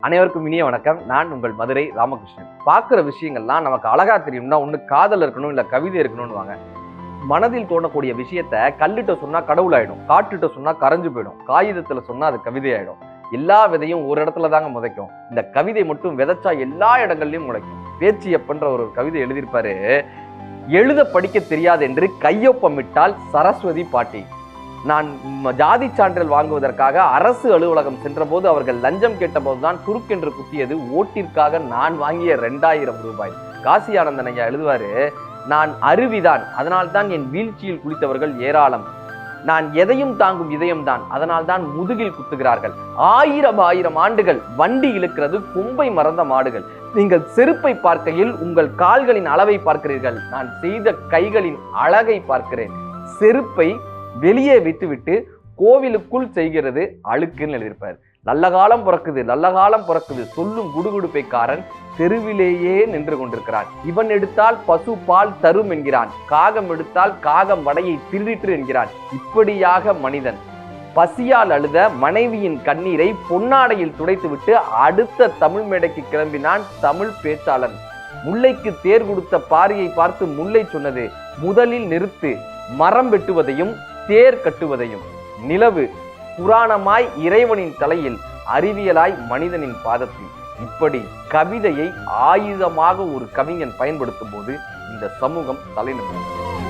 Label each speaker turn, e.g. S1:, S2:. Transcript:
S1: அனைவருக்கும் இனிய வணக்கம். நான் உங்கள் மதுரை ராமகிருஷ்ணன். பார்க்குற விஷயங்கள்லாம் நமக்கு அழகா தெரியும்னா ஒன்று காதல் இருக்கணும், இல்லை கவிதை இருக்கணும்னு வாங்க. மனதில் தோணக்கூடிய விஷயத்த கல்லிட்ட சொன்னா கடவுள் ஆயிடும், காட்டுட்ட சொன்னா கரைஞ்சு போயிடும், காகிதத்துல சொன்னா அது கவிதை ஆயிடும். எல்லா விதையும் ஒரு இடத்துல தாங்க முளைக்கும். இந்த கவிதை மட்டும் விதைச்சா எல்லா இடங்கள்லயும் முளைக்கும். பேச்சியப்பன்ற ஒரு கவிதை எழுதியிருப்பாரு. எழுத படிக்க தெரியாது என்று கையொப்பமிட்டால் சரஸ்வதி பாட்டி. நான் ஜாதி சான்றிதழ் வாங்குவதற்காக அரசு அலுவலகம் சென்ற போது அவர்கள் லஞ்சம் கேட்ட போதுதான் துருக்கென்று குத்தியது ஓட்டிற்காக நான் வாங்கிய 2000 ரூபாய். காசி ஆனந்தன் ஐயா எழுதுவாரு, நான் அருவிதான், அதனால்தான் என் வீழ்ச்சியில் குளித்தவர்கள் ஏராளம். நான் எதையும் தாங்கும் இதயம்தான், அதனால்தான் முதுகில் குத்துகிறார்கள். 1000 ஆண்டுகள் வண்டி இழுக்கிறது கொம்பை மறந்த மாடுகள். நீங்கள் செருப்பை பார்க்கையில் உங்கள் கால்களின் அளவை பார்க்கிறீர்கள், நான் செய்த கைகளின் அழகை பார்க்கிறேன். செருப்பை வெளியே விட்டுவிட்டு கோவிலுக்குள் செய்கிறது அழுக்குன்னு எழுதியிருப்பார். நல்ல காலம் பிறக்குது, நல்ல காலம் பிறக்குது சொல்லும் குடுகுடுப்பைக்காரன் தெருவிலேயே நின்று கொண்டிருக்கிறான். இவன் எடுத்தால் பசு பால் தரும் என்கிறான், காகம் எடுத்தால் காகம் வடையை திருடிற்று என்கிறான். இப்படியாக மனிதன் பசியால் அழுத மனைவியின் கண்ணீரை பொன்னாடையில் துடைத்துவிட்டு அடுத்த தமிழ் மேடைக்கு கிளம்பினான் தமிழ் பேச்சாளன். முல்லைக்கு தேர் கொடுத்த பாரியை பார்த்து முல்லை சொன்னது, முதலில் நிறுத்து மரம் வெட்டுவதையும் தேர் கட்டுவதையும். நிலவு புராணமாய் இறைவனின் தலையில், அறிவியலாய் மனிதனின் பாதத்தில். இப்படி கவிதையை ஆயுதமாக ஒரு கவிஞன் பயன்படுத்தும் போது இந்த சமூகம் தலைநிமிர்ந்தது.